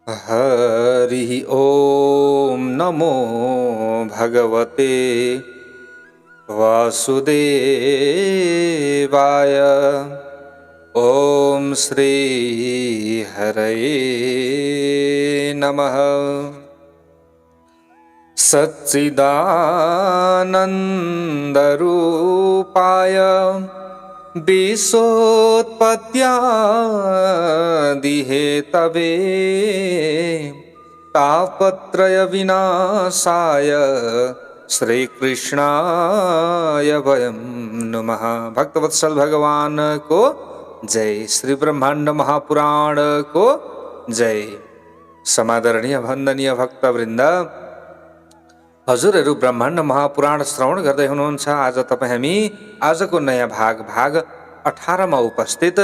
हरि ओम नमो भगवते वासुदेवाय। ओम श्री हरये नमः। सच्चिदानन्दरूपाय विश्वोत्पत्त्यादिहेतवे तापत्रय विनाशाय श्रीकृष्णाय वयं नमः। भक्तवत्सल भगवान को जय। श्री ब्रह्मांड महापुराण को जय। समादरणीय वन्दनीय भक्तवृन्द, हजुरहरू ब्रह्माण्ड महापुराण श्रवण गर्दै हुनुहुन्छ। आज तपाईँ हामी आजको नयाँ भाग 18 मा उपस्थित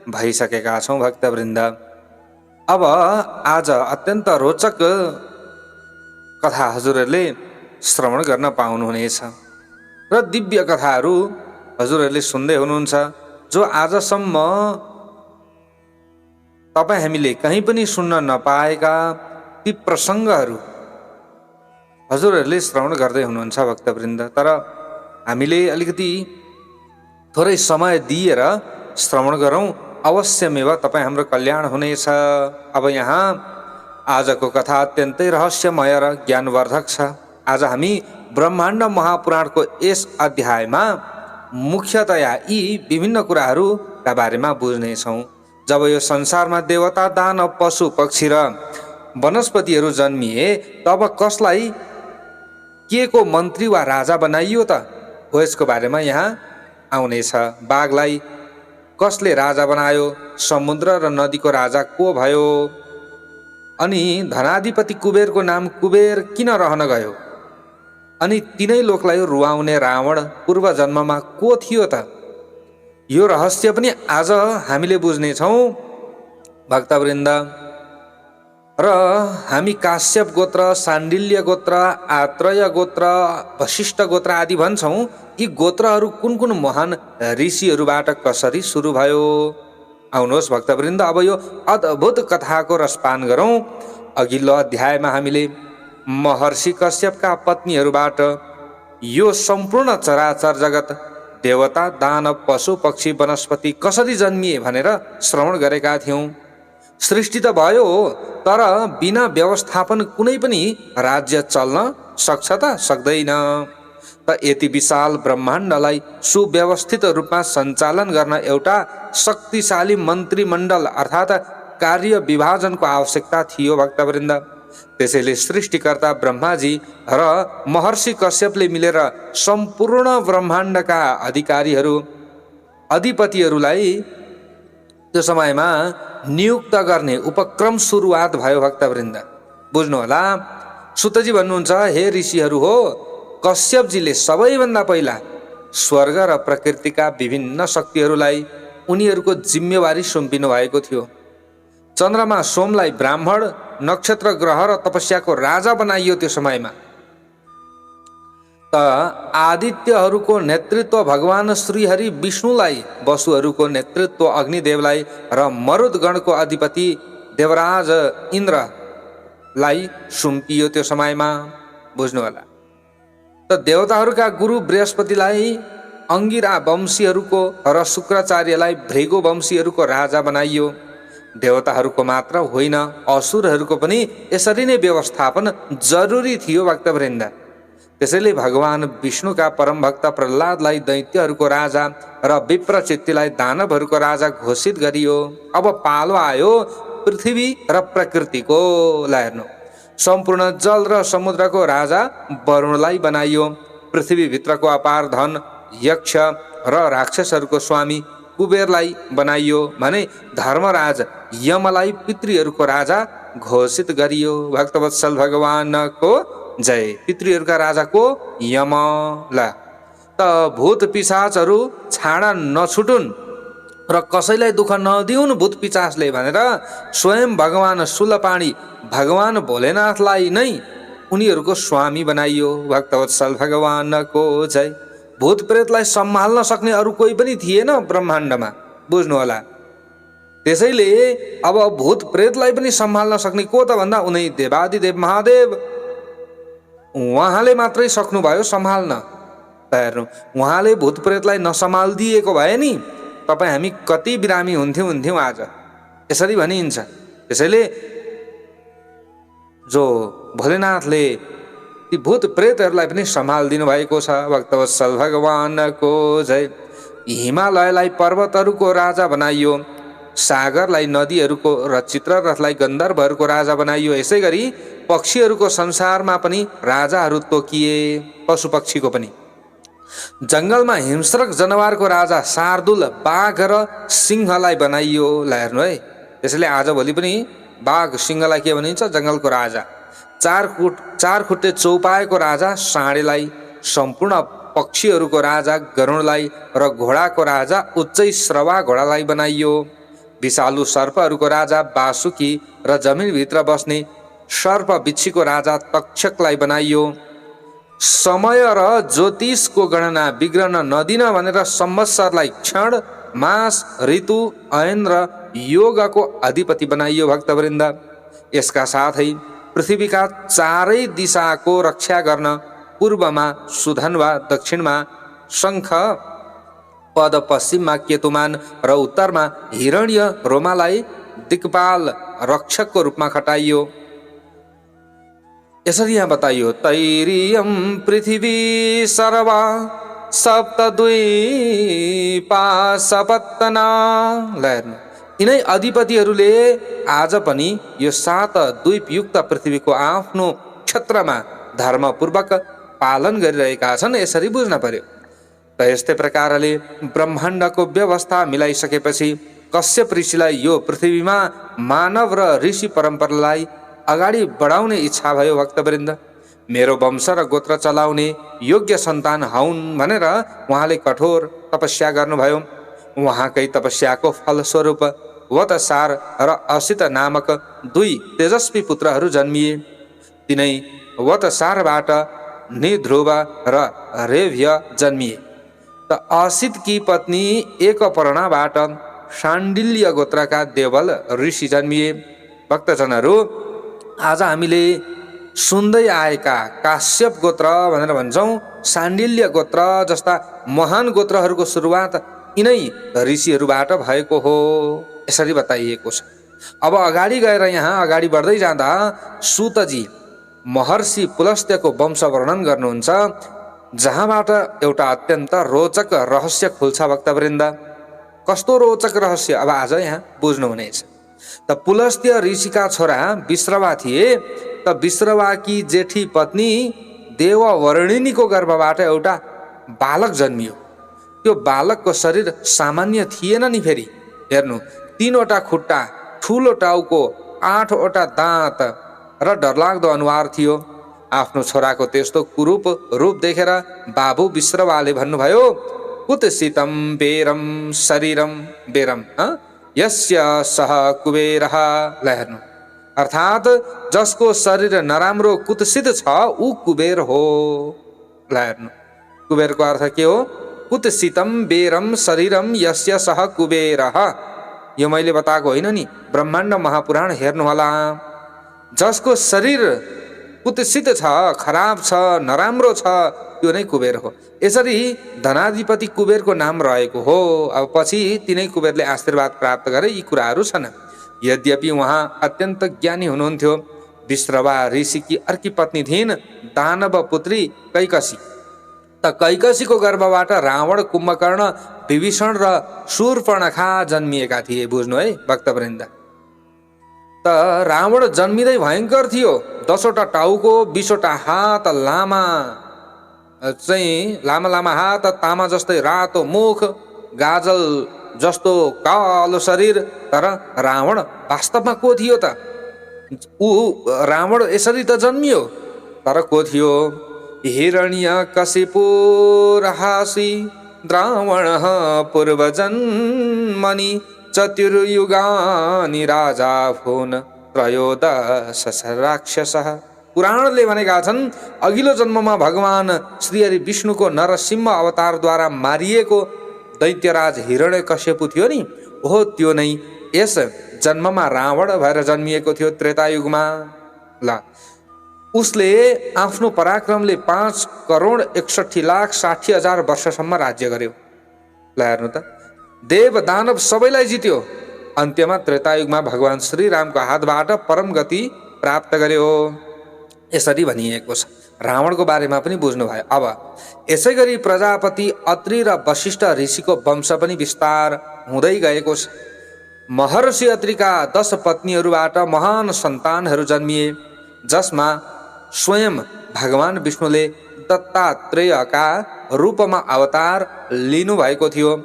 भइसकेका छौँ भक्तवृन्द। अब आज अत्यन्त रोचक कथा हजुरहरूले श्रवण गर्न पाउनुहुनेछ र दिव्य कथाहरू हजुरहरूले सुन्दै हुनुहुन्छ, जो आजसम्म तपाईँ हामीले कहीँ पनि सुन्न नपाएका ती प्रसङ्गहरू हजुरहरूले श्रवण गर्दै हुनुहुन्छ भक्तवृन्द। तर हामीले अलिकति थोरै समय दिएर श्रवण गरौँ, अवश्यमेव तपाईँ हाम्रो कल्याण हुनेछ। अब यहाँ आजको कथा अत्यन्तै रहस्यमय र ज्ञानवर्धक छ। आज हामी ब्रह्माण्ड महापुराणको यस अध्यायमा मुख्यतया यी विभिन्न कुराहरूका बारेमा बुझ्नेछौँ। जब यो संसारमा देवता, दानव, पशु पक्षी र वनस्पतिहरू जन्मिए, तब कसलाई के को मन्त्री वा राजा बनाइयो त हो, यसको बारेमा यहाँ आउनेछ। बाघलाई कसले राजा बनायो? समुद्र र नदीको राजा को भयो? अनि धनाधिपति कुबेरको नाम कुबेर किन रहन गयो? अनि तिनै लोकलाई रुवाउने रावण पूर्व जन्ममा को थियो त? यो रहस्य पनि आज हामीले बुझ्नेछौँ भक्तवृन्द। र हामी काश्यप गोत्र, साण्डिल्य गोत्र, आत्रेय गोत्र, वशिष्ठ गोत्र आदि भन्छौँ। यी गोत्रहरू कुन कुन महान ऋषिहरूबाट कसरी सुरु भयो? आउनुहोस् भक्तवृन्द, अब यो अद्भुत कथाको रसपान गरौँ। अघिल्लो अध्यायमा हामीले महर्षि कश्यपका पत्नीहरूबाट यो सम्पूर्ण चराचर जगत, देवता, दानव, पशु पक्षी, वनस्पति कसरी जन्मिए भनेर श्रवण गरेका थियौँ। सृष्टि त भयो, तर बिना व्यवस्थापन कुनै पनि राज्य चल्न सक्छ त? सक्दैन। त यति विशाल ब्रह्माण्डलाई सुव्यवस्थित रूपमा सञ्चालन गर्न एउटा शक्तिशाली मन्त्रीमण्डल अर्थात् कार्य विभाजनको आवश्यकता थियो भक्तवृन्द। त्यसैले सृष्टिकर्ता ब्रह्माजी र महर्षि कश्यपले मिलेर सम्पूर्ण ब्रह्माण्डका अधिपतिहरूलाई त्यो समयमा नियुक्त गर्ने उपक्रम सुरुवात भयो भक्तवृन्द। बुझ्नुहोला, सुतजी भन्नुहुन्छ, हे ऋषिहरू हो, कश्यपजीले सबैभन्दा पहिला स्वर्ग र प्रकृतिका विभिन्न शक्तिहरूलाई उनीहरूको जिम्मेवारी सुम्पिनु भएको थियो। चन्द्रमा सोमलाई ब्राह्मण, नक्षत्र, ग्रह र तपस्याको राजा बनाइयो त्यो समयमा। त आदित्यहरूको नेतृत्व भगवान श्रीहरि विष्णुलाई, वसुहरूको नेतृत्व अग्निदेवलाई र मरुदगणको अधिपति देवराज इन्द्रलाई सुम्पियो त्यो समयमा। बुझ्नु होला। त देवताहरूका गुरु बृहस्पतिलाई अङ्गिरा वंशीहरूको र शुक्राचार्यलाई भृगु वंशीहरूको राजा बनाइयो। देवताहरूको मात्र होइन, असुरहरूको पनि यसरी नै व्यवस्थापन जरुरी थियो भक्तवृन्द। त्यसैले भगवान विष्णुका परम भक्त प्रहलादलाई दैत्यहरूको राजा र विप्रचित्तिलाई दानवहरूको राजा घोषित गरियो। अब पालो आयो पृथ्वी र प्रकृतिको। हेर्नु, सम्पूर्ण जल र समुद्रको राजा वरुणलाई बनाइयो। पृथ्वीभित्रको अपार धन यक्ष र राक्षसहरूको स्वामी कुबेरलाई बनाइयो भने धर्मराज यमलाई पितृहरूको राजा घोषित गरियो। भक्तवत्सल भगवानको जय। पितृहरूका राजाको यम। ल त भूत पिशाचहरू छाडा नछुटुन् र कसैलाई दुःख नदिउन् भूत पिशाचले भनेर स्वयं भगवान शूलपाणी भगवान भोलेनाथलाई नै उनीहरूको स्वामी बनाइयो। भक्तवत्सल भगवानको जय। भूत प्रेतलाई सम्हाल्न सक्ने अरू कोही पनि थिएन ब्रह्माण्डमा। बुझ्नु होला। त्यसैले अब भूत प्रेतलाई पनि सम्हाल्न सक्ने को त भन्दा उनै देवादिदेव महादेव उहाँले मात्रै सक्नुभयो सम्हाल्न। त हेर्नु, उहाँले भूत प्रेतलाई नसम्हालिदिएको भए नि तपाईँ हामी कति बिरामी हुन्थ्यौँ आज, यसरी भनिन्छ। त्यसैले जो भोलेनाथले ती भूत प्रेतहरूलाई पनि सम्हालिदिनु भएको छ। भक्तवत्सल भगवानको जय। हिमालयलाई पर्वतहरूको राजा बनाइयो, सागरलाई नदीहरूको र चित्ररथलाई गन्धर्वहरूको राजा बनाइयो। यसै गरी पक्षीहरूको संसारमा पनि राजाहरू तोकिए, पशु पक्षीको पनि। जङ्गलमा हिंस्रक जनावरको राजा शार्दुल बाघ र सिंहलाई बनाइयो। ल हेर्नु है, त्यसैले आजभोलि पनि बाघ सिंहलाई के भनिन्छ? जङ्गलको राजा। चार खुट्टे चौपाएको राजा साँडेलाई, सम्पूर्ण पक्षीहरूको राजा गरुडलाई र घोडाको राजा उच्चै श्रवा घोडालाई बनाइयो। विषालु सर्पहरूको राजा बासुकी र जमिनभित्र बस्ने सर्प बिच्छीको राजा तक्षकलाई बनाइयो। समय र ज्योतिषको गणना बिग्रन नदिन भनेर संवत्सरलाई क्षण, मास, ऋतु, अयन र योगको अधिपति बनाइयो भक्तवृन्द। यसका साथै पृथ्वीका चारै दिशाको रक्षा गर्न पूर्वमा सुधन्वा, दक्षिणमा शङ्ख पद, पश्चिममा केतुमान र उत्तरमा हिरण्य रोमालाई दिक्पाल रक्षकको रूपमा खटाइयो। यसरी यहाँ बताइयो, तैरियम पृथ्वी सर्वा सप्तद्वीपा सपत्तना। ल हेर्नु, यिनै अधिपतिहरूले आज पनि यो 7 द्वीपयुक्त पृथ्वीको आफ्नो क्षेत्रमा धर्मपूर्वक पालन गरिरहेका छन्। यसरी बुझ्न पर्यो। त यस्तै प्रकारले ब्रह्माण्डको व्यवस्था मिलाइसकेपछि कश्यप ऋषिलाई यो पृथ्वीमा मानव र ऋषि परम्परालाई अगाडि बढाउने इच्छा भयो भक्तवृन्द। मेरो वंश र गोत्र चलाउने योग्य सन्तान हौन् भनेर उहाँले कठोर तपस्या गर्नुभयो। उहाँकै तपस्याको फलस्वरूप वतसार र असित नामक 2 तेजस्वी पुत्रहरू जन्मिए। तिनै वतसारबाट निध्रुव र रेभ्य जन्मिए। त असितकी पत्नी एकपर्णाबाट शाण्डिल्य गोत्रका देवल ऋषि जन्मिए। भक्तजनहरू, आज हामीले सुन्दै आएका काश्यप गोत्र भनेर भन्छौँ, शाण्डिल्य गोत्र जस्ता महान गोत्रहरूको सुरुवात यिनै ऋषिहरूबाट भएको हो, यसरी बताइएको छ। अब अगाडि गएर यहाँ अगाडि बढ्दै जाँदा सुतजी महर्षि पुलस्त्यको वंश वर्णन गर्नुहुन्छ, जहाँबाट एउटा अत्यन्त रोचक रहस्य खुल्छ भक्तवृन्द। कस्तो रोचक रहस्य अब आज यहाँ बुझ्नुहुनेछ। त पुलस्त्य ऋषिका छोरा विश्रवा थिए। त विश्रवाकी जेठी पत्नी देववर्णिनीको गर्भबाट एउटा बालक जन्मियो। त्यो बालकको शरीर सामान्य थिएन नि। फेरि हेर्नु, 3वटा खुट्टा, ठुलो टाउको, 8वटा दाँत र डरलाग्दो अनुहार थियो। आफ्नो छोराको त्यस्तो कुरूप रूप देखेर बाबु विश्रवाले भन्नुभयो, कुत्सितं बेरम शरीरम बेरम यस्य सह कुबेरः। ल हेर्नु, अर्थात् जसको शरीर नराम्रो कुत्सित छ ऊ कुबेर हो। ल हेर्नु, कुबेरको अर्थ के हो? कुत्सितं बेरम शरीरम यस्य सह कुबेरः। यो मैले बताएको होइन नि, ब्रह्माण्ड महापुराण हेर्नुहोला। जसको शरीर कुत्सित छ, खराब छ, नराम्रो छ, त्यो नै कुबेर हो। यसरी धनाधिपति कुबेरको नाम रहेको हो। अब पछि तिनै कुबेरले आशीर्वाद प्राप्त गरे, यी कुराहरू छन्। यद्यपि उहाँ अत्यन्त ज्ञानी हुनुहुन्थ्यो। विश्रवा ऋषिकी अर्की पत्नी थिइन् दानव पुत्री कैकसी। त कैकसीको गर्भबाट रावण, कुम्भकर्ण, विभीषण र शूर्पणखा जन्मिएका थिए। बुझ्नु है भक्तवृन्द। त रावण जन्मिँदै भयङ्कर थियो। 10वटा टाउको, 20वटा हात, लामा लामा हात, तामा जस्तै रातो मुख, गाजल जस्तो कालो शरीर। तर रावण वास्तवमा को थियो त? रावण यसरी त जन्मियो, तर को थियो? हिरण्यकशिपु रहसि द्रावणः पूर्वजन्मनि चतुर्युगानि राजा भून् त्रयोदश राक्षसः। पुराणले भनेका छन्, अघिल्लो जन्ममा भगवान श्रीहरि विष्णुको नरसिंह अवतारद्वारा मारिएको दैत्यराज हिरण्यकशिपु थियो नि, हो त्यो नै यस जन्ममा रावण भएर जन्मिएको थियो त्रेतायुगमा। ल उसले आफ्नो पराक्रमले 5,61,60,000 वर्षसम्म राज्य गर्यो। ल हेर्नु त, देव दानव सबैलाई जित्यो। अन्त्यमा त्रेतायुगमा भगवान श्रीरामको हातबाट परम गति प्राप्त गर्यो। यसरी भनिएको छ। रावणको बारेमा पनि बुझ्नुभयो। अब यसै गरी प्रजापति अत्रि र वशिष्ठ ऋषिको वंश पनि विस्तार हुँदै गएको छ। महर्षि अत्रिका 10 पत्नीहरूबाट महान सन्तानहरू जन्मिए, जसमा स्वयं भगवान विष्णुले दत्तात्रेयका रूपमा अवतार लिनुभएको थियो।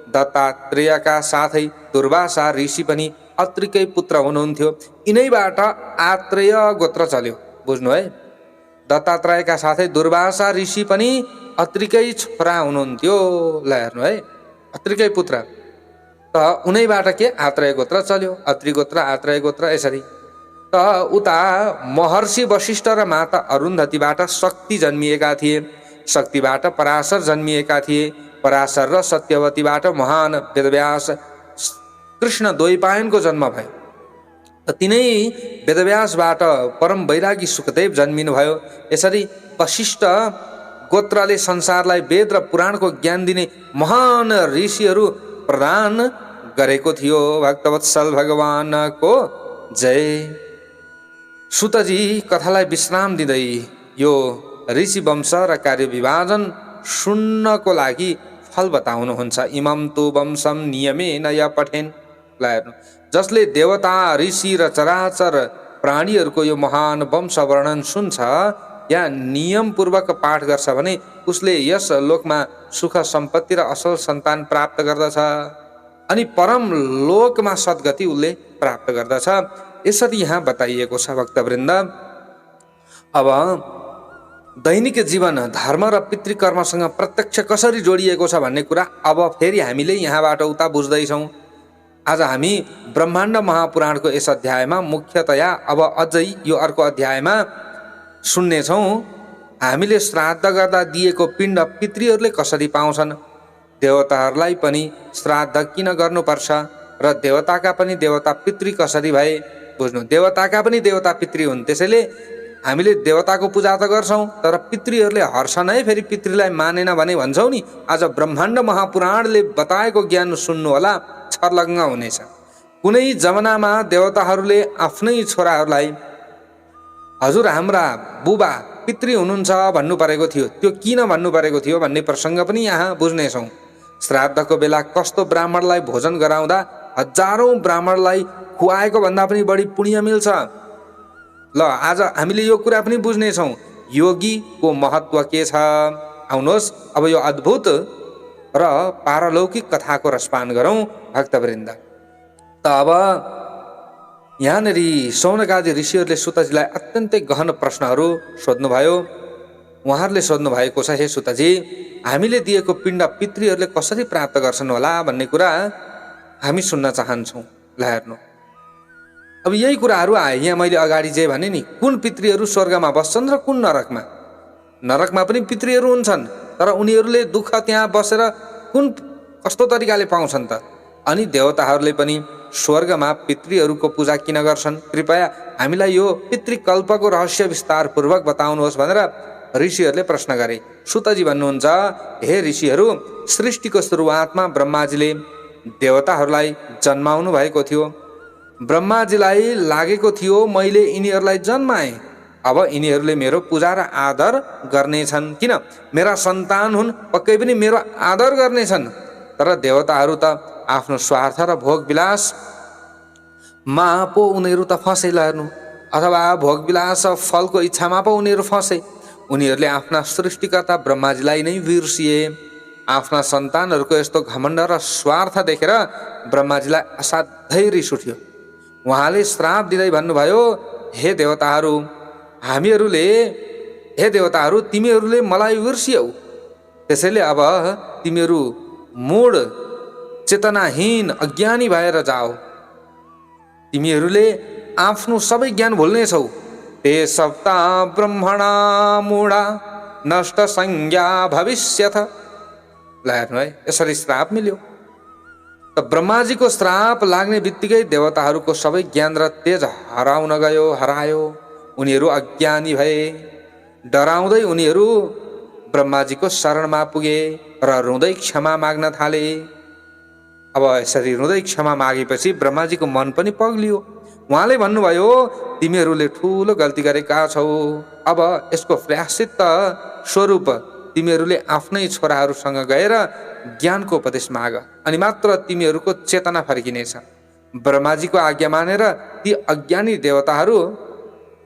दत्तात्रेयका साथै दुर्वासा ऋषि पनि अत्रिकै पुत्र हुनुहुन्थ्यो। यिनैबाट आत्रेय गोत्र चल्यो। बुझ्नु है, दत्तात्रेयका साथै दुर्वासा ऋषि पनि अत्रिकै छोरा हुनुहुन्थ्यो। ल हेर्नु है, अत्रिकै पुत्र त उनैबाट के आत्रेय गोत्र चल्यो। अत्रि गोत्र, आत्रेय गोत्र, यसरी। त उता महर्षि वशिष्ठ र माता अरुन्धतीबाट शक्ति जन्मिएका थिए। शक्तिबाट पराशर जन्मिएका थिए। पराशर र सत्यवतीबाट महान वेदव्यास कृष्ण द्वैपायनको जन्म भयो। तिनै वेदव्यासबाट परम वैरागी सुखदेव जन्मिनुभयो। यसरी वशिष्ठ गोत्रले संसारलाई वेद र पुराणको ज्ञान दिने महान ऋषिहरू प्रदान गरेको थियो। भक्तवत्सल भगवानको जय। सुतजी कथालाई विश्राम दिँदै यो ऋषि वंश र कार्य विभाजन सुन्नको लागि फल बताउनुहुन्छ। इमं तु वंशम नियमेन य पठेन। जसले देवता, ऋषि र चराचर प्राणीहरूको यो महान वंश वर्णन सुन्छ या नियमपूर्वक पाठ गर्छ भने उसले यस लोकमा सुख सम्पत्ति र असल सन्तान प्राप्त गर्दछ अनि परम लोकमा सद्गति उसले प्राप्त गर्दछ। यसरी यहाँ बताइएको छ। भक्तवृन्द, अब दैनिक जीवन धर्म र पितृकर्मसँग प्रत्यक्ष कसरी जोडिएको छ भन्ने कुरा अब फेरि हामीले यहाँबाट उता बुझ्दैछौँ। आज हामी ब्रह्माण्ड महापुराणको यस अध्यायमा मुख्यतया अब अझै यो अर्को अध्यायमा सुन्नेछौँ। हामीले श्राद्ध गर्दा दिएको पिण्ड पितृहरूले कसरी पाउँछन्, देवताहरूलाई पनि श्राद्ध किन गर्नुपर्छ र देवताका पनि देवता पितृ कसरी भए। बुझ्नु, देवताका पनि देवता पितृ हुन्। त्यसैले हामीले देवताको पूजा त गर्छौँ, तर पितृहरूले हर्षण है फेरि पितृलाई मानेन भने भन्छौँ नि। आज ब्रह्माण्ड महापुराणले बताएको ज्ञान सुन्नु होला, छर्लङ्ग हुनेछ। कुनै जमानामा देवताहरूले आफ्नै छोराहरूलाई हजुर हाम्रा बुबा पितृ हुनुहुन्छ भन्नु परेको थियो। त्यो किन भन्नु परेको थियो भन्ने प्रसङ्ग पनि यहाँ बुझ्नेछौँ। श्राद्धको बेला कस्तो ब्राह्मणलाई भोजन गराउँदा हजारौँ ब्राह्मणलाई खुवाएको भन्दा पनि बढी पुण्य मिल्छ। ल आज हामीले यो कुरा पनि बुझ्नेछौँ, योगीको महत्त्व के छ। आउनुहोस् अब यो अद्भुत र पारलौकिक कथाको रसपान गरौँ भक्तवृन्द। त अब यहाँनिर शौनकादि ऋषिहरूले सुतजीलाई अत्यन्तै गहन प्रश्नहरू सोध्नुभयो। उहाँहरूले सोध्नु भएको छ, हे सुतजी, हामीले दिएको पिण्ड पितृहरूले कसरी प्राप्त गर्छन् होला भन्ने कुरा हामी सुन्न चाहन्छौँ। ल हेर्नु, अब यही कुराहरू आए। यहाँ मैले अगाडि जे भने नि, कुन पितृहरू स्वर्गमा बस्छन् र कुन नरकमा। नरकमा पनि पितृहरू हुन्छन्, तर उनीहरूले दुःख त्यहाँ बसेर कुन कस्तो तरिकाले पाउँछन् त। अनि देवताहरूले पनि स्वर्गमा पितृहरूको पूजा किन गर्छन्, कृपया हामीलाई यो पितृकल्पको रहस्य विस्तारपूर्वक बताउनुहोस् भनेर ऋषिहरूले प्रश्न गरे। सुतजी भन्नुहुन्छ, हे ऋषिहरू, सृष्टिको सुरुवातमा ब्रह्माजीले देवताहरूलाई जन्माउनु भएको थियो। ब्रह्माजीलाई लागेको थियो मैले यिनीहरूलाई जन्माएँ, अब यिनीहरूले मेरो पूजा र आदर गर्नेछन्, किन मेरा सन्तान हुन्, पक्कै पनि मेरो आदर गर्नेछन्। तर देवताहरू त आफ्नो स्वार्थ र भोगविलासमा पो उनीहरू त फसे। हेर्नु, अथवा भोगविलास फलको इच्छामा पो उनीहरू फसे। उनीहरूले आफ्ना सृष्टिकर्ता ब्रह्माजीलाई नै बिर्सिए। आफ्ना सन्तानहरूको यस्तो घमण्ड र स्वार्थ देखेर ब्रह्माजीलाई असाध्यै रिस उठ्यो। उहाँले श्राप दिँदै भन्नुभयो, हे देवताहरू, तिमीहरूले मलाई बिर्सियौ, त्यसैले अब तिमीहरू मूढ चेतनाहीन अज्ञानी भएर जाओ। तिमीहरूले आफ्नो सबै ज्ञान भुल्नेछौ। ते सप्ता ब्रह्मणा मूढा नष्ट संज्ञा भविष्यथ। ल हेर्नु है, यसरी श्राप मिल्यो। त ब्रह्माजीको श्राप लाग्ने बित्तिकै देवताहरूको सबै ज्ञान र तेज हरायो। उनीहरू अज्ञानी भए। डराउँदै उनीहरू ब्रह्माजीको शरणमा पुगे र रुँदै क्षमा माग्न थाले। अब यसरी रुँदै क्षमा मागेपछि ब्रह्माजीको मन पनि पग्लियो। उहाँले भन्नुभयो, तिमीहरूले ठुलो गल्ती गरेका छौ। अब यसको प्रायश्चित्त स्वरूप तिमीहरूले आफ्नै छोराहरूसँग गएर ज्ञानको उपदेश माग, अनि मात्र तिमीहरूको चेतना फर्किनेछ। ब्रह्माजीको आज्ञा मानेर ती अज्ञानी देवताहरू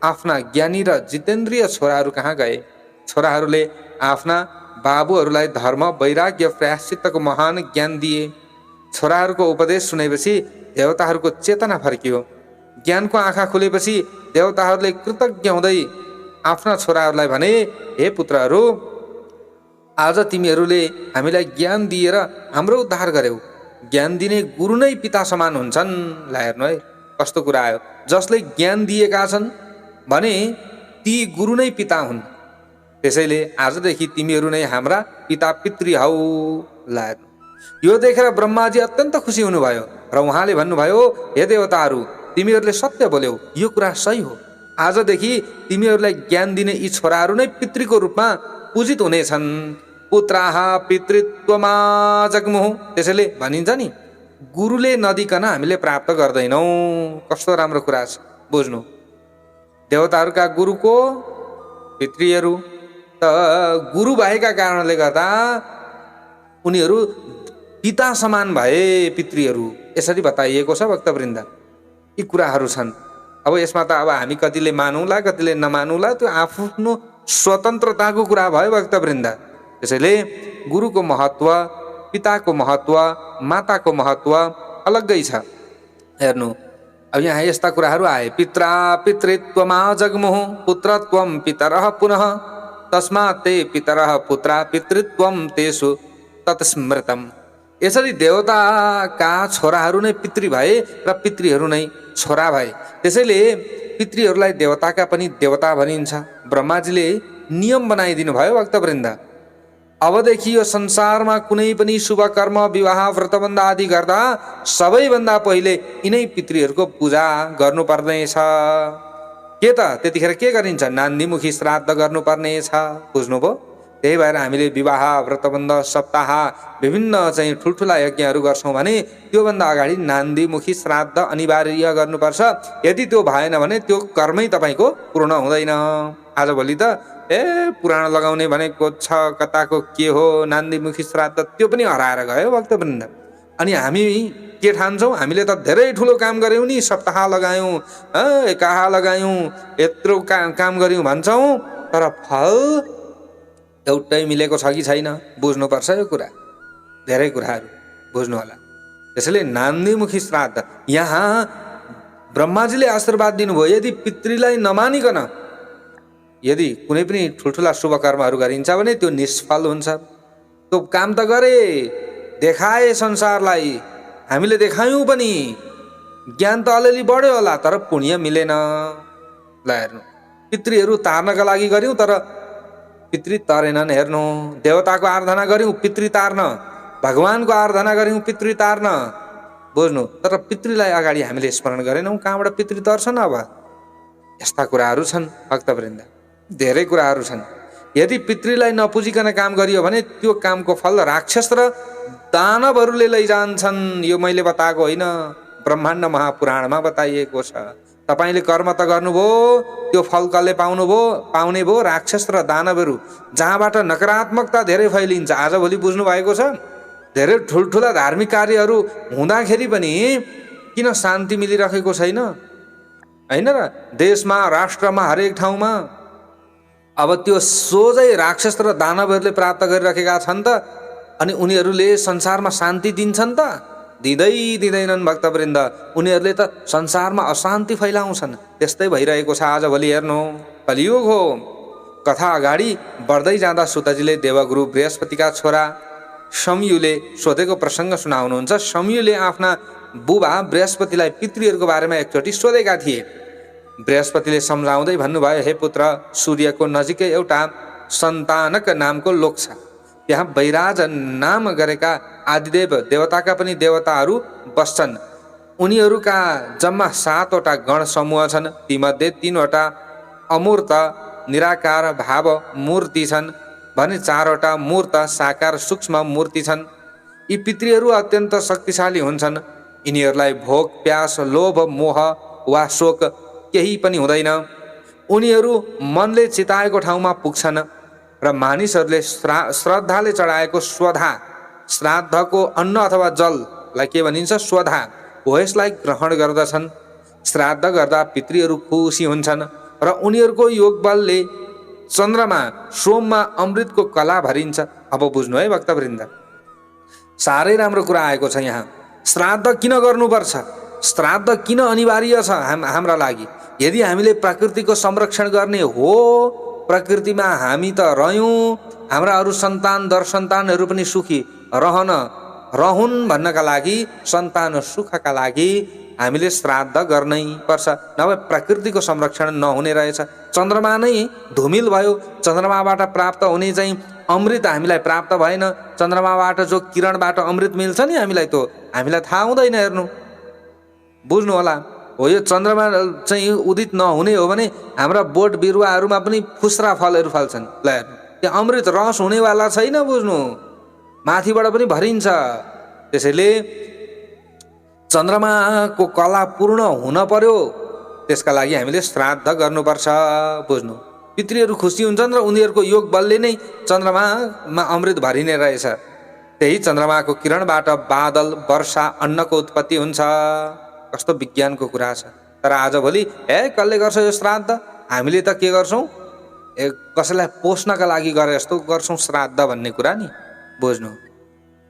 आफ्ना ज्ञानी र जितेन्द्रिय छोराहरू कहाँ गए। छोराहरूले आफ्ना बाबुहरूलाई धर्म, वैराग्य, प्रायश्चित्तको महान ज्ञान दिए। छोराहरूको उपदेश सुनेपछि देवताहरूको चेतना फर्कियो। ज्ञानको आँखा खुलेपछि देवताहरूले कृतज्ञ हुँदै आफ्ना छोराहरूलाई भने, हे पुत्रहरू, आज तिमीहरूले हामीलाई ज्ञान दिएर हाम्रो उद्धार गर्यौ। ज्ञान दिने गुरु नै पिता समान हुन्छन्। ल हेर्नु है, कस्तो कुरा आयो। जसले ज्ञान दिएका छन् भने ती गुरु नै पिता हुन्। त्यसैले आजदेखि तिमीहरू नै हाम्रा पिता पितृ हौ। ल हेर्नु, यो देखेर ब्रह्माजी अत्यन्त खुसी हुनुभयो र उहाँले भन्नुभयो, हे देवताहरू, तिमीहरूले सत्य बोल्यौ, यो कुरा सही हो। आजदेखि तिमीहरूलाई ज्ञान दिने यी छोराहरू नै पितृको रूपमा पूजित हुनेछन्। पुत्राः पितृत्वमा जग्मुः। त्यसैले भनिन्छ नि, गुरुले नदिकन हामीले प्राप्त गर्दैनौँ। कस्तो राम्रो कुरा छ, बुझ्नु। देवताहरूका गुरुको पितृहरू, त गुरु भएका कारणले गर्दा उनीहरू पिता समान भए, पितृहरू। यसरी बताइएको छ भक्तवृन्द। यी कुराहरू छन्। अब यसमा त अब हामी कतिले मानौँला, कतिले नमानौँला, त्यो आफ्नो स्वतन्त्रताको कुरा भयो भक्तवृन्द। त्यसैले गुरुको महत्त्व, पिताको महत्त्व, माताको महत्त्व अलग्गै छ। हेर्नु, अब यहाँ यस्ता कुराहरू आए। पित्रा पितृत्वमा जग्मुः पुत्रत्वं पितरः पुनः तस्मात् ते पितरः पुत्रा पितृत्वं तेषु तत्स्मृतम्। यसरी देवताका छोराहरू नै पितृ भए र पितृहरू नै छोरा भए। त्यसैले पितृहरूलाई देवताका पनि देवता भनिन्छ। ब्रह्माजीले नियम बनाइदिनु भयो भक्तवृन्द। अबदेखि यो संसारमा कुनै पनि शुभ कर्म, विवाह, व्रतबन्ध आदि गर्दा सबैभन्दा पहिले यिनै पितृहरूको पूजा गर्नुपर्नेछ। के त त्यतिखेर के गरिन्छ? नान्दीमुखी श्राद्ध गर्नुपर्नेछ। बुझ्नुभयो? त्यही भएर हामीले विवाह, व्रतबन्ध, सप्ताह, विभिन्न चाहिँ ठुल्ठुला यज्ञहरू गर्छौँ भने त्योभन्दा अगाडि नान्दीमुखी श्राद्ध अनिवार्य गर्नुपर्छ। यदि त्यो भएन भने त्यो कर्मै तपाईँको पूर्ण हुँदैन। आजभोलि त पुराण लगाउने भनेको छ, कताको के हो, नान्दीमुखी श्राद्ध, त्यो पनि हराएर गयो भक्तवृन्द। अनि हामी के ठान्छौँ? हामीले त धेरै ठुलो काम गऱ्यौँ नि, सप्ताह लगायौँ, एकाह लगायौँ, यत्रो काम गऱ्यौँ भन्छौँ, तर फल एउटै मिलेको छ कि छैन? बुझ्नुपर्छ यो कुरा, धेरै कुराहरू बुझ्नु होला। त्यसैले नान्दीमुखी श्राद्ध, यहाँ ब्रह्माजीले आशीर्वाद दिनुभयो, यदि पितृलाई नमानिकन यदि कुनै पनि ठुल्ठुला शुभ कर्महरू गरिन्छ भने त्यो निष्फल हुन्छ। त्यो काम त गरे, देखाए संसारलाई, हामीले देखायौँ पनि, ज्ञान त अलिअलि बढ्यो होला, तर पुण्य मिलेन। ल हेर्नु, पितृहरू तार्नका लागि गऱ्यौँ तर पितृ तरेनन्। हेर्नु, देवताको आराधना गऱ्यौँ, पितृ तार्न, भगवानको आराधना गऱ्यौँ, पितृ तार्न। बुझ्नु, तर पितृलाई अगाडि हामीले स्मरण गरेनौँ, कहाँबाट पितृ तर्छन्? अब यस्ता कुराहरू छन् भक्तवृन्द, धेरै कुराहरू छन्। यदि पितृलाई नपुजिकन काम गरियो भने त्यो कामको फल राक्षस र दानवहरूले लैजान्छन्। यो मैले बताएको होइन, ब्रह्माण्ड महापुराणमा बताइएको छ। तपाईँले कर्म त गर्नुभयो, त्यो फल कसले पाउने भयो? राक्षस र दानवहरू, जहाँबाट नकारात्मकता धेरै फैलिन्छ। आजभोलि बुझ्नु भएको छ, धेरै ठुल्ठुला धार्मिक कार्यहरू हुँदाखेरि पनि किन शान्ति मिलिरहेको छैन? होइन र? देशमा, राष्ट्रमा, हरेक ठाउँमा अब त्यो सोझै राक्षस र दानवहरूले प्राप्त गरिरहेका छन् त, अनि उनीहरूले संसारमा शान्ति दिन्छन् त? दिँदैनन् भक्तवृन्द। उनीहरूले त संसारमा अशान्ति फैलाउँछन्। त्यस्तै भइरहेको छ आजभोलि। हेर्नु, कलियुग हो। कथा अगाडि बढ्दै जाँदा सुतजीले देवगुरु बृहस्पतिका छोरा शम्युले सोधेको प्रसङ्ग सुनाउनुहुन्छ। शम्युले आफ्ना बुबा बृहस्पतिलाई पितृहरूको बारेमा एकचोटि सोधेका थिए। बृहस्पतिले सम्झाउँदै भन्नुभयो, हे पुत्र, सूर्यको नजिकै एउटा सन्तानक नामको लोक छ। त्यहाँ वैराज नाम गरेका आदिदेव देवताका पनि देवताहरू बस्छन्। उनीहरूका जम्मा 7वटा गण समूह छन्। तीमध्ये 3वटा अमूर्त निराकार भाव मूर्ति छन् भने 4वटा मूर्त साकार सूक्ष्म मूर्ति छन्। यी पितृहरू अत्यन्त शक्तिशाली हुन्छन्। यिनीहरूलाई भोक प्यास लोभ मोह वा शोक केही पनि हुँदैन। उनीहरू मनले चिताएको ठाउँमा पुग्छन् र मानिसहरूले श्रद्धाले चढाएको स्वधा श्राद्धको अन्न अथवा जललाई के भनिन्छ स्वधा हो यसलाई ग्रहण गर्दछन्। श्राद्ध गर्दा पितृहरू खुसी हुन्छन् र उनीहरूको योग बलले चन्द्रमा सोममा अमृतको कला भरिन्छ। अब बुझ्नु है भक्तवृन्द, साह्रै राम्रो कुरा आएको छ यहाँ। श्राद्ध किन गर्नुपर्छ, श्राद्ध किन अनिवार्य छ हाम्रा लागि? यदि हामीले प्रकृतिको संरक्षण गर्ने हो, प्रकृतिमा हामी त रह्यौँ, हाम्रा अरू सन्तान दर सन्तानहरू पनि सुखी रहून् भन्नका लागि, सन्तान सुखका लागि हामीले श्राद्ध गर्नै पर्छ, नभए प्रकृतिको संरक्षण नहुने रहेछ। चन्द्रमा नै धुमिल भयो, चन्द्रमाबाट प्राप्त हुने चाहिँ अमृत हामीलाई प्राप्त भएन। चन्द्रमाबाट जो किरणबाट अमृत मिल्छ नि हामीलाई थाहा हुँदैन। हेर्नु बुझ्नु होला, हो यो चन्द्रमा चाहिँ उदित नहुने हो भने हाम्रा बोट बिरुवाहरूमा पनि फुस्रा फलहरू फल्छन्। ल हेर्नु, त्यो अमृत रस हुनेवाला छैन, बुझ्नु, माथिबाट पनि भरिन्छ। त्यसैले चन्द्रमाको कला पूर्ण हुन पर्यो, त्यसका लागि हामीले श्राद्ध गर्नुपर्छ। बुझ्नु, पितृहरू खुसी हुन्छन् र उनीहरूको योग बलले नै चन्द्रमामा अमृत भरिने रहेछ। त्यही चन्द्रमाको किरणबाट बादल वर्षा अन्नको उत्पत्ति हुन्छ। कस्तो विज्ञानको कुरा छ। तर आजभोलि कसले गर्छ यो श्राद्ध? हामीले त के गर्छौँ, कसैलाई पोस्नका लागि गरे जस्तो गर्छौँ श्राद्ध भन्ने कुरा नि। बुझ्नु,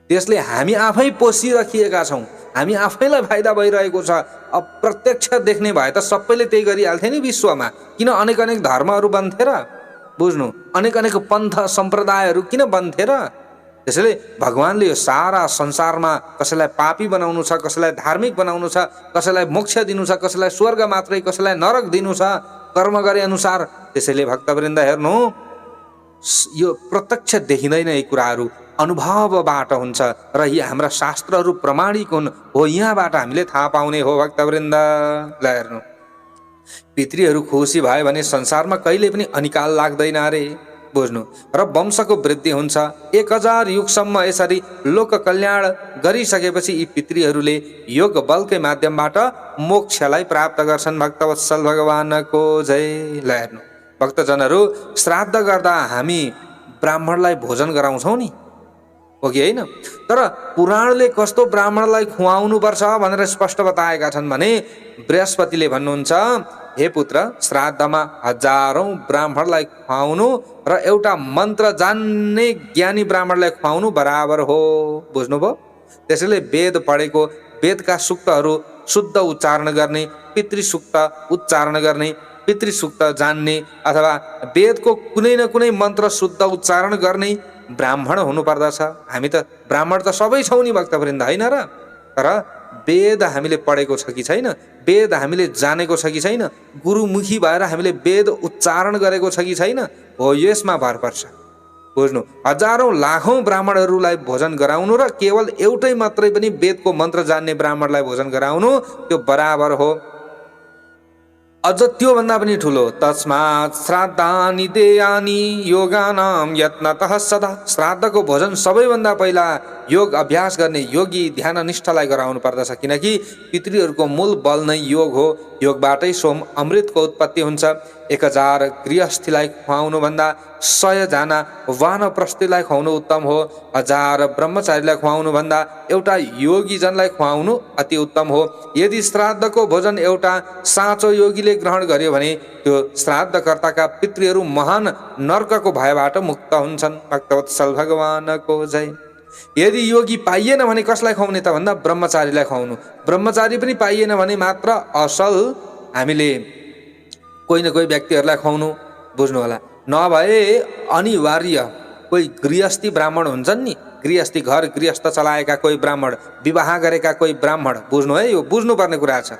त्यसले हामी आफै पोसिराखिएका छौँ, हामी आफैलाई फाइदा भइरहेको छ। अप्रत्यक्ष देख्ने भए त सबैले त्यही गरिहाल्थे नि विश्वमा। किन अनेक अनेक धर्महरू बन्थे र? बुझ्नु, अनेक अनेक पन्थ सम्प्रदायहरू किन बन्थे र? त्यसैले भगवानले यो सारा संसारमा कसैलाई पापी बनाउनु छ, कसैलाई धार्मिक बनाउनु छ, कसैलाई मोक्ष दिनु छ, कसैलाई स्वर्ग मात्रै, कसैलाई नरक दिनु छ कर्म गरे अनुसार। त्यसैले भक्तवृन्द हेर्नु, यो प्रत्यक्ष देखिँदैन, यी कुराहरू अनुभवबाट हुन्छ र यी हाम्रा शास्त्रहरू प्रमाणिक हुन्। हो यहाँबाट हामीले थाहा पाउने हो भक्तवृन्द। ल हेर्नु, पितृहरू खुसी भयो भने संसारमा कहिले पनि अनिकाल लाग्दैन अरे। बुझ्नु, र वंशको वृद्धि हुन्छ। 1000 युगसम्म यसरी लोक कल्याण गरिसकेपछि यी पितृहरूले योग बलकै माध्यमबाट मोक्षलाई प्राप्त गर्छन्। भक्तवत्सल भगवानको जय। ल हेर्नु, भक्तजनहरू, श्राद्ध गर्दा हामी ब्राह्मणलाई भोजन गराउँछौँ नि, हो कि होइन? तर पुराणले कस्तो ब्राह्मणलाई खुवाउनुपर्छ भनेर स्पष्ट बताएका छन् भने बृहस्पतिले भन्नुहुन्छ, हे पुत्र, श्राद्धमा हजारौं ब्राह्मणलाई खुवाउनु र एउटा मन्त्र जान्ने ज्ञानी ब्राह्मणलाई खुवाउनु बराबर हो। बुझ्नुभयो? त्यसैले वेद पढेको, वेदका सूक्तहरू शुद्ध उच्चारण गर्ने, पितृसूक्त उच्चारण गर्ने, पितृसूक्त जान्ने अथवा वेदको कुनै न कुनै मन्त्र शुद्ध उच्चारण गर्ने ब्राह्मण हुनुपर्दछ। हामी त ब्राह्मण त सबै छौँ नि भक्तवृन्द, होइन र? तर वेद हामीले पढेको छ कि छैन, वेद हामीले जानेको छ कि छैन, गुरुमुखी भएर हामीले वेद उच्चारण गरेको छ कि छैन, हो यसमा भर पर्छ। बुझ्नु, हजारौं लाखौं ब्राह्मणहरूलाई भोजन गराउनु र केवल एउटै मात्रै पनि वेदको मन्त्र जान्ने ब्राह्मणलाई भोजन गराउनु त्यो बराबर हो। अझ त्योभन्दा पनि ठुलो, तस्मात् श्राद्धानि देयानि योगानां यत्नतः सदा। श्राद्धको भोजन सबैभन्दा पहिला योग अभ्यास गर्ने योगी ध्याननिष्ठलाई गराउनु पर्दछ, किनकि पितृहरूको मूल बल नै योग हो। योगबाटै सोम अमृतको उत्पत्ति हुन्छ। 1000 गृहस्थीलाई खुवाउनुभन्दा 100 जना वानप्रस्थीलाई खुवाउनु उत्तम हो। 1000 ब्रह्मचारीलाई खुवाउनुभन्दा एउटा योगीजनलाई खुवाउनु अति उत्तम हो। यदि श्राद्धको भोजन एउटा साँचो योगीले ग्रहण गर्यो भने त्यो श्राद्धकर्ताका पितृहरू महान नर्कको भयबाट मुक्त हुन्छन्। भक्तवत्सल भगवानको जय। यदि योगी पाइएन भने कसलाई खुवाउने त भन्दा ब्रह्मचारीलाई खुवाउनु। ब्रह्मचारी पनि पाइएन भने मात्र असल हामीले कोही न कोही व्यक्तिहरूलाई खुवाउनु। बुझ्नु होला, नभए अनिवार्य कोही गृहस्थी ब्राह्मण हुन्छन् नि, गृहस्थी घर गृहस्थ चलाएका कोही ब्राह्मण, विवाह गरेका कोही ब्राह्मण, बुझ्नु है, यो बुझ्नुपर्ने कुरा छ।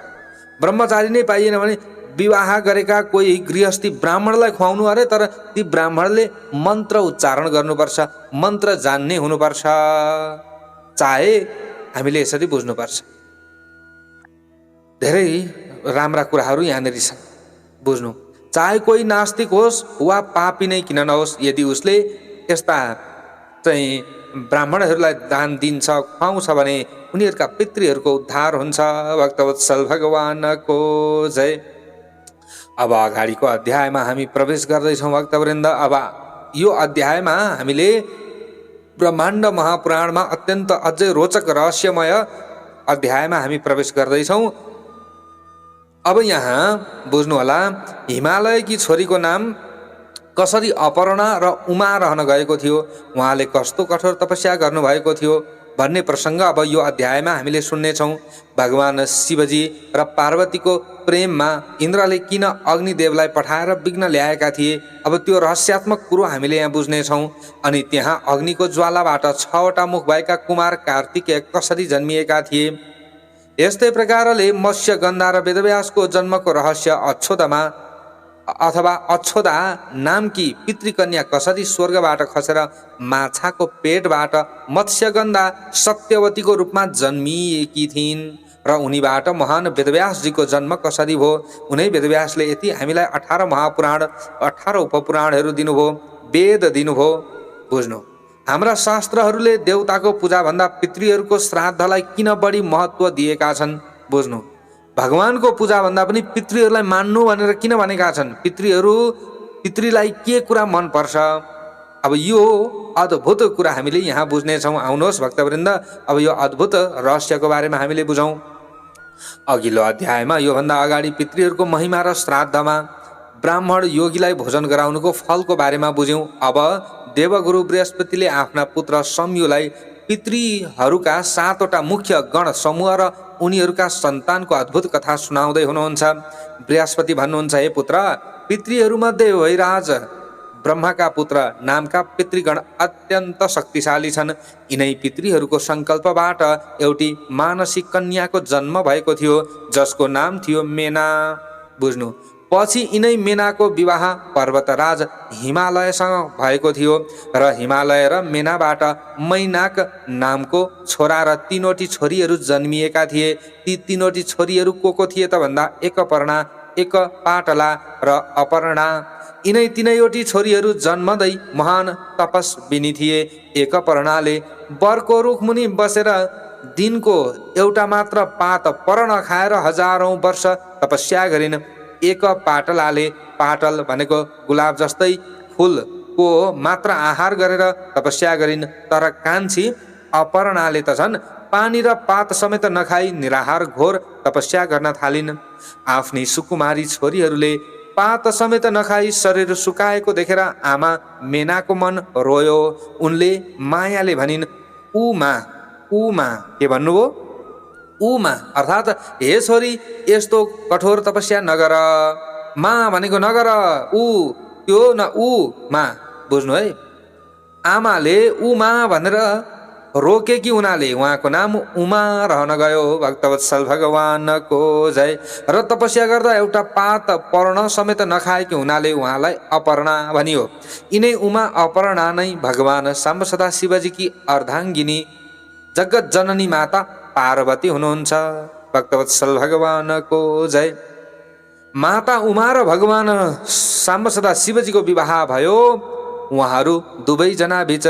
ब्रह्मचारी नै पाइएन भने विवाह गरेका कोही गृहस्थी ब्राह्मणलाई खुवाउनु अरे, तर ती ब्राह्मणले मन्त्र उच्चारण गर्नुपर्छ, मन्त्र जान्ने हुनुपर्छ। चाहे हामीले यसरी बुझ्नुपर्छ। धेरै राम्रा कुराहरू यहाँनिर छन्, बुझ्नु। चाहे कोही नास्तिक होस् वा पापी नै किन नहोस्, यदि उसले यस्ता चाहिँ ब्राह्मणहरूलाई दान दिन्छ, खुवाउँछ भने उनीहरूका पितृहरूको उद्धार हुन्छ। भक्तवत्सल भगवानको जय। अब अगाडिको अध्यायमा हामी प्रवेश गर्दैछौँ भक्तवृन्द। अब यो अध्यायमा हामीले ब्रह्माण्ड महापुराणमा अत्यन्त अझै रोचक रहस्यमय अध्यायमा हामी प्रवेश गर्दैछौँ। अब यहाँ बुझ्नुहोला, हिमालयकी छोरीको नाम कसरी अपर्णा र उमा रहन गएको थियो, उहाँले कस्तो कठोर तपस्या गर्नुभएको थियो भन्ने प्रसङ्ग अब यो अध्यायमा हामीले सुन्नेछौँ। भगवान शिवजी र पार्वतीको प्रेममा इन्द्रले किन अग्निदेवलाई पठाएर विघ्न ल्याएका थिए, अब त्यो रहस्यात्मक कुरो हामीले यहाँ बुझ्नेछौँ। अनि त्यहाँ अग्निको ज्वालाबाट 6वटा मुख भएका कुमार कार्तिकेय कसरी जन्मिएका थिए। यस्तै प्रकारले मत्स्य गन्धा र वेदव्यासको जन्मको रहस्य अक्षोदमा अथवा अक्षोदा नामकी पितृकन्या कसरी स्वर्गबाट खसेर माछाको पेटबाट मत्स्यगन्धा सत्यवतीको रूपमा जन्मिएकी थिइन् र उनीबाट महान वेदव्यासजीको जन्म कसरी भयो। उनै वेदव्यासले यति हामीलाई 18 महापुराण 18 उपपुराणहरू दिनुभयो, वेद दिनुभयो। बुझ्नु, हाम्रा शास्त्रहरूले देवताको पूजाभन्दा पितृहरूको श्राद्धलाई किन बढी महत्त्व दिएका छन्। बुझ्नु, भगवानको पूजाभन्दा पनि पितृहरूलाई मान्नु भनेर किन भनेका छन्। पितृलाई के कुरा मनपर्छ, अब यो अद्भुत कुरा हामीले यहाँ बुझ्नेछौँ। आउनुहोस् भक्तवृन्द, अब यो अद्भुत रहस्यको बारेमा हामीले बुझौँ। अघिल्लो अध्यायमा योभन्दा अगाडि पितृहरूको महिमा र श्राद्धमा ब्राह्मण योगीलाई भोजन गराउनुको फलको बारेमा बुझ्यौँ। अब देवगुरु बृहस्पतिले आफ्ना पुत्र सम्युलाई पितृहरूका 7वटा मुख्य गण समूह र उनीहरूका सन्तानको अद्भुत कथा सुनाउँदै हुनुहुन्छ। बृहस्पति भन्नुहुन्छ, हे पुत्र, पितृहरूमध्ये वैराज ब्रह्माका पुत्र नामका पितृगण अत्यन्त शक्तिशाली छन्। यिनै पितृहरूको सङ्कल्पबाट एउटी मानसिक कन्याको जन्म भएको थियो जसको नाम थियो मेना। बुझ्नु, पछि यिनै मेनाको विवाह पर्वतराज हिमालयसँग भएको थियो र हिमालय र मेनाबाट मैनाक नामको छोरा र 3वटी छोरीहरू जन्मिएका थिए। ती 3वटी छोरीहरू को थिए त भन्दा एक अपर्णा, एक पाटला र अपर्णा। यिनै 3वटी छोरीहरू जन्मदै महान तपस्विनी थिए। एक अपर्णाले बरको रुखमुनि बसेर दिनको एउटा मात्र पात पर्ण खाएर हजारौं वर्ष तपस्या गरिन्। एक पाटलाले, पाटल भनेको गुलाब जस्तै फुलको मात्र आहार गरेर तपस्या गरिन्। तर कान्छी अपर्णाले त झन् पानी र पात समेत नखाई निराहार घोर तपस्या गर्न थालिन्। आफ्नी सुकुमारी छोरीहरूले पात समेत नखाई शरीर सुकाएको देखेर आमा मेनाको मन रोयो। उनले मायाले भनिन्, उमा उमा। के भन्नुभयो? उमा, अर्थात् हे छोरी, यस्तो कठोर तपस्या नगर। मा भनेको नगर, ऊ त्यो न ऊ मा। बुझ्नु है, आमाले उमा भनेर रोकेकी हुनाले उहाँको नाम उमा रहन गयो। भक्तवत्सल भगवानको जय। र तपस्या गर्दा एउटा पात पर्ण समेत नखाएकी हुनाले उहाँलाई अपर्णा भनियो। यिनै उमा अपर्णा नै भगवान साम्ब सदा शिवजीकी अर्धाङ्गिनी जगत जननी माता पार्वती हुनुहुन्छ। भक्तवत्सल भगवानको जय। माता उमा र भगवान साम्ब सदा शिवजीको विवाह भयो। उहाँहरू दुवैजना बीच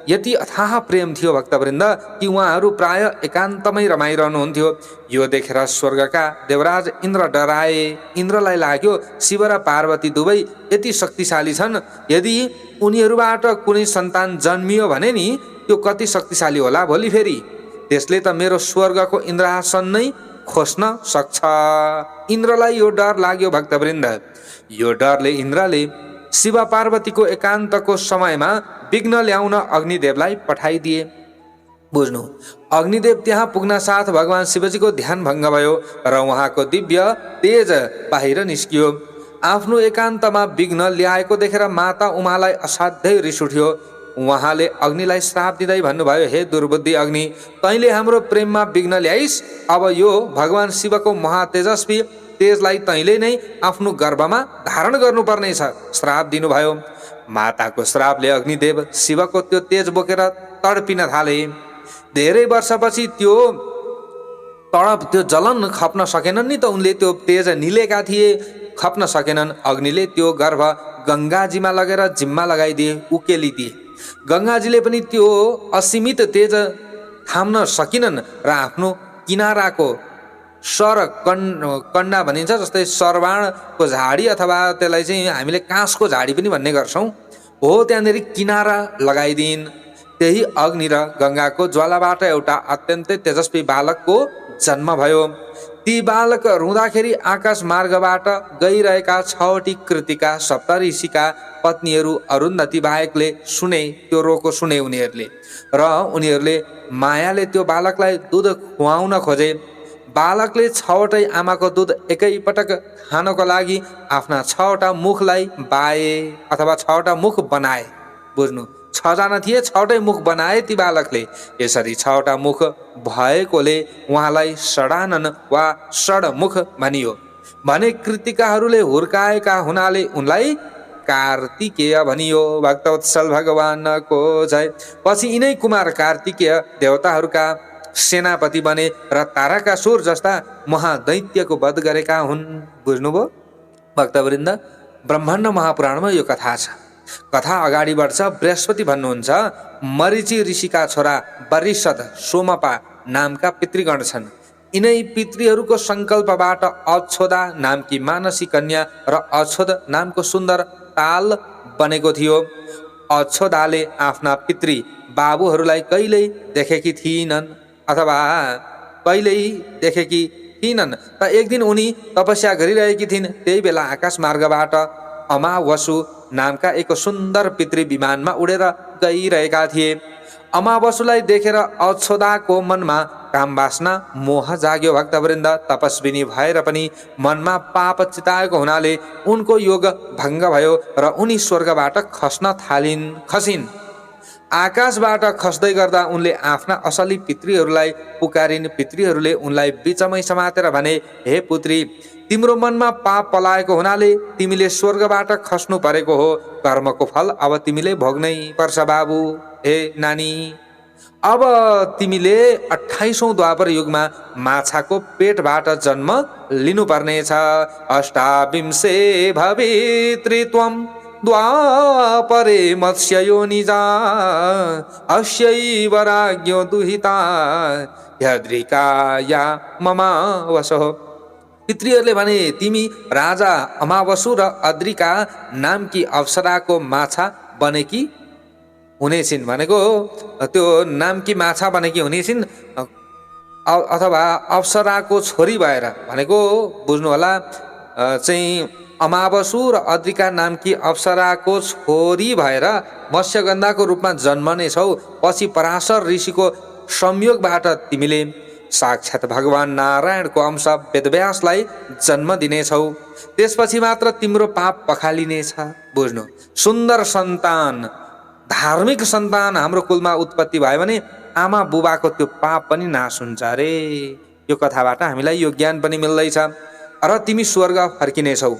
यति अथाह प्रेम थियो भक्तवृन्द कि उहाँहरू प्राय एकान्तमै रमाइरहनुहुन्थ्यो। यो देखेर स्वर्गका देवराज इन्द्र डराए। इन्द्रलाई लाग्यो शिव र पार्वती दुवै यति शक्तिशाली छन्, यदि उनीहरूबाट कुनै सन्तान जन्मियो भने नि त्यो कति शक्तिशाली होला भोलि फेरि। त्यसले त मेरो स्वर्गको इन्द्रासन नै खोस्न सक्छ। इन्द्रलाई यो डर लाग्यो भक्तवृन्द। यो डरले इन्द्रले शिव पार्वतीको एकान्तको समयमा विघ्न ल्याउन अग्निदेवलाई पठाइदिए। बुझ्नु, अग्निदेव त्यहाँ पुग्न साथ भगवान शिवजीको ध्यान भङ्ग भयो र उहाँको दिव्य तेज बाहिर निस्कियो। आफ्नो एकान्तमा विघ्न ल्याएको देखेर माता उमालाई असाध्यै रिस उठ्यो। उहाँले अग्निलाई श्राप दिँदै भन्नुभयो, हे दुर्बुद्धि अग्नि, तैँले हाम्रो प्रेममा विघ्न ल्याइस्। अब यो भगवान शिवको महातेजस्वी तेजलाई तैँले नै आफ्नो गर्भमा धारण गर्नुपर्नेछ श्राप दिनुभयो। माताको श्रापले अग्निदेव शिवको त्यो तेज बोकेर तडपिन थाले। धेरै वर्षपछि त्यो तडप त्यो जलन खप्न सकेनन् नि त उनले त्यो तेज निलेका थिए, खप्न सकेनन्। अग्निले त्यो गर्भ गङ्गाजीमा लगेर जिम्मा लगाइदिए, उकेलिदिए। गङ्गाजीले पनि त्यो असीमित तेज थाम्न सकिनन् र आफ्नो किनाराको कंडा भनिन्छ, जस्तै सरबाणको झाडी अथवा त्यसलाई चाहिँ हामीले काँसको झाडी पनि भन्ने गर्छौँ, हो त्यहाँनिर किनारा लगाइदिइन्। त्यही अग्नि र गङ्गाको ज्वालाबाट एउटा अत्यन्तै तेजस्वी बालकको जन्म भयो। ती बालक रुँदाखेरि आकाश मार्गबाट गइरहेका 6वटी कृतिका सप्तऋषिका पत्नीहरू अरुन्धती बाहेकले सुने, त्यो रोको सुने उनीहरूले, र उनीहरूले मायाले त्यो बालकलाई दुध खुवाउन खोजे। बालकले 6वटै आमाको दुध एकैपटक खानको लागि आफ्ना 6वटा मुखलाई बाए अथवा 6वटा मुख बनाए। बुझ्नु, 6 जना थिए, 6वटै मुख बनाए ती बालकले। यसरी 6वटा मुख भएकोले उहाँलाई षडानन वा षडमुख भनियो भने कृतिकाहरूले हुर्काएका हुनाले उनलाई कार्तिकेय भनियो। भक्तवत्सल भगवानको जय। पछि यिनै कुमार कार्तिकेय देवताहरूका सेनापति बने र तारकासुर जस्ता महादैत्यको वध गरेका हुन्। बुझ्नुभयो भक्तवृन्द, ब्रह्माण्ड महापुराणमा यो कथा छ। कथा अगाडि बढ्छ। बृहस्पति भन्नुहुन्छ मरीचि ऋषिका छोरा वरिषद सोमपा नामका पितृगण छन्। यिनै पितृहरूको सङ्कल्पबाट अक्षोदा नामकी मानसी कन्या र अक्षोद नामको सुन्दर ताल बनेको थियो। अक्षोदाले आफ्ना पितृ बाबुहरूलाई कहिल्यै देखेकी थिइनन् अथवा कहिल्यै देखेकी थिइनन्। त एक दिन उनी तपस्या गरिरहेकी थिइन्। त्यही बेला आकाश मार्गबाट अमावसु नामका एक सुन्दर पितृ विमानमा उडेर गइरहेका थिए। अमावसुलाई देखेर अक्षोदाको मनमा काम वासना मोह जाग्यो। भक्तवृन्द, तपस्विनी भएर पनि मनमा पाप चिताएको हुनाले उनको योग भङ्ग भयो र उनी स्वर्गबाट खसिन्। आकाशबाट खस्दै गर्दा उनले आफ्ना असली पितृहरूलाई पुकारिन्। पितृहरूले उनलाई बिचमै समातेर भने, हे पुत्री, तिम्रो मनमा पाप पलाएको हुनाले तिमीले स्वर्गबाट खस्नु परेको हो। कर्मको फल अब तिमीले भोग्नै पर्छ बाबु। हे नानी, अब तिमीले 28औं द्वापर युगमा माछाको पेटबाट जन्म लिनुपर्नेछ। अष्टाविंशे भवित्रित्वं द्वापरे मत्स्य योनिजा अस्यैव राज्ञो दुहिता ह्यद्रिकाया ममावसो। पितृहरूले भने, तिमी राजा अमावसु र अद्रिका नामकी अप्सराको माछा बनेकी हुनेछिन्। भनेको त्यो नामकी माछा बनेकी हुनेछिन् अथवा अप्सराको छोरी भएर, भनेको बुझ्नु होला चाहिँ अमावसु र अद्रिका नामकी अप्सराको छोरी भएर मत्स्यगन्धाको रूपमा जन्मनेछौ। पछि पराशर ऋषिको संयोगबाट तिमीले साक्षात् भगवान नारायणको अंश वेदव्यासलाई जन्म दिनेछौ। त्यसपछि मात्र तिम्रो पाप पखालिनेछ। बुझ्नु, सुन्दर सन्तान, धार्मिक सन्तान हाम्रो कुलमा उत्पत्ति भयो भने आमा बुबाको त्यो पाप पनि नाश हुन्छ अरे। यो कथाबाट हामीलाई यो ज्ञान पनि मिल्दैछ। र तिमी स्वर्ग फर्किनेछौ।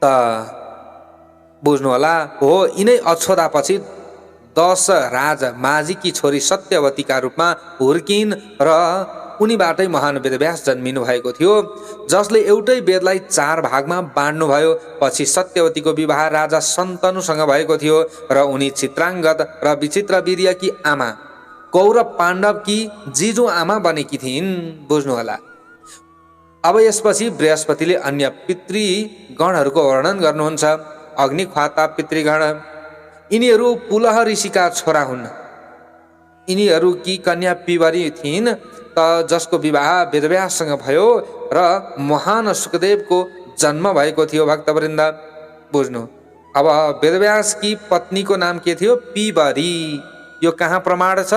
त बुझ्नु होला, हो यिनै अक्षोदापछि 10 राज माझीकी छोरी सत्यवतीका रूपमा हुर्किन् र उनीबाटै महान वेदव्यास जन्मिनु भएको थियो, जसले एउटै वेदलाई 4 भागमा बाँड्नु भयो। पछि सत्यवतीको विवाह राजा शन्तनुसँग भएको थियो र उनी चित्राङ्गद र विचित्र वीर्यकी आमा कौरव पाण्डवकी जिजु आमा बनेकी थिइन्। बुझ्नु होला। अब यसपछि बृहस्पतिले अन्य पितृगणहरूको वर्णन गर्नुहुन्छ। अग्निख्वाता पितृगण, यिनीहरू पुलह ऋषिका छोरा हुन्। यिनीहरूकी कन्या पिबरी थिइन्, त जसको विवाह वेदव्याससँग भयो र महान सुखदेवको जन्म भएको थियो। भक्तवृन्द, बुझ्नु, अब वेदव्यासकी पत्नीको नाम के थियो? पिबरी। यो कहाँ प्रमाण छ?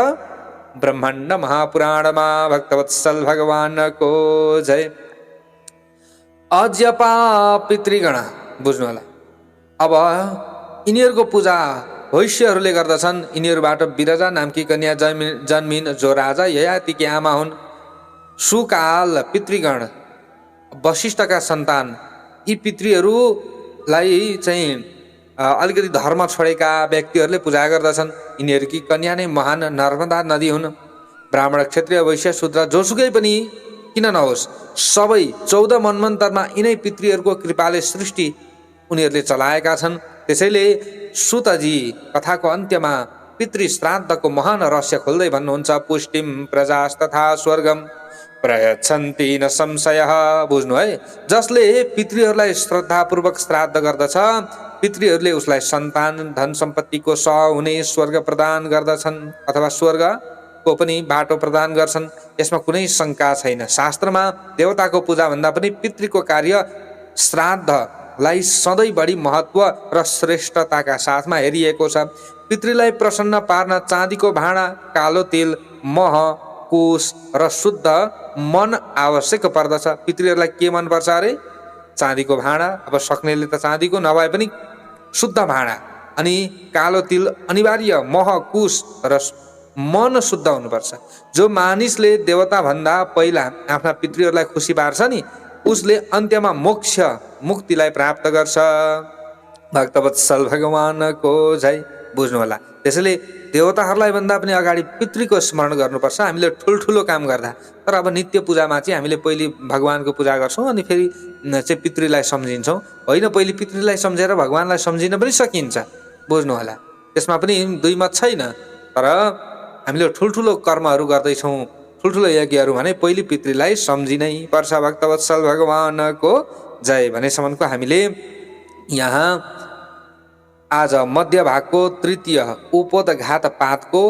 ब्रह्माण्ड महापुराणमा। भक्तवत्सल भगवानको जय। अज्यपा पितृगण, बुझ्नु होला। अब यिनीहरूको पूजा वैश्यहरूले गर्दछन्। यिनीहरूबाट विरजा नामकी कन्या जन्मिन् जो राजा ययातिकी आमा हुन्। सुकाल पितृगण, वशिष्ठका सन्तान यी पितृहरूलाई चाहिँ अलिकति धर्म छोडेका व्यक्तिहरूले पूजा गर्दछन्। यिनीहरूकी कन्या नै महान नर्मदा नदी हुन्। ब्राह्मण, क्षत्रिय, वैश्य, शूद्र जोसुकै पनि किन नहोस्, सबै 14 मन्वन्तरमा यिनै पितृहरूको कृपाले सृष्टि उनीहरूले चलाएका छन्। त्यसैले सुतजी कथाको अन्त्यमा पितृ श्राद्धको महान रहस्य खोल्दै भन्नुहुन्छ, पुष्टिम प्रजास्तथा स्वर्गम प्रयच्छन्ति न संशयः। बुझ्नु है, जसले पितृहरूलाई श्रद्धापूर्वक श्राद्ध गर्दछ, पितृहरूले उसलाई सन्तान, धन सम्पत्तिको सह हुने स्वर्ग प्रदान गर्दछन् अथवा स्वर्गको पनि बाटो प्रदान गर्छन्। यसमा कुनै शङ्का छैन। शास्त्रमा देवताको पूजाभन्दा पनि पितृको कार्य श्राद्धलाई सधैँ बढी महत्त्व र श्रेष्ठताका साथमा हेरिएको छ। पितृलाई प्रसन्न पार्न चाँदीको भाँडा, कालो तेल, मह, कुश र शुद्ध मन आवश्यक पर्दछ। पितृहरूलाई के मनपर्छ अरे? चाँदीको भाँडा। अब सक्नेले त चाँदीको, नभए पनि शुद्ध भाँडा, अनि कालो तिल अनिवार्य, मह, कुश र मन शुद्ध हुनुपर्छ। जो मानिसले देवता भन्दा पहिला आफ्ना पितृहरूलाई खुसी पार्छ नि, उसले अन्त्यमा मोक्ष मुक्तिलाई प्राप्त गर्छ। भक्तवत्सल भगवानको जय। बुझ्नु होला। त्यसैले देवताहरूलाई भन्दा पनि अगाडि पितृको स्मरण गर्नुपर्छ हामीले ठुल्ठुलो काम गर्दा। तर अब नित्य पूजामा चाहिँ हामीले पहिले भगवानको पूजा गर्छौँ अनि फेरि चाहिँ पितृलाई सम्झिन्छौँ। होइन, पहिले पितृलाई सम्झेर भगवानलाई सम्झिन पनि सकिन्छ। बुझ्नु होला। त्यसमा पनि दुई मत छैन। तर हामीले ठुल्ठुलो कर्महरू गर्दैछौँ, ठुल्ठुलो यज्ञहरू भने पहिले पितृलाई सम्झिनै पर्छ। भक्तवत्सल भगवानको जय भनेसम्मको हामीले यहाँ आज मध्य भागको तृतीय उपोदघात पातको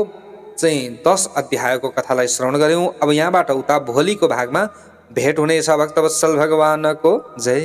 चाहिँ 10 अध्यायको कथालाई श्रवण गऱ्यौँ। अब यहाँबाट उता भोलिको भागमा भेट हुनेछ। भक्तवत्सल भगवानको जय।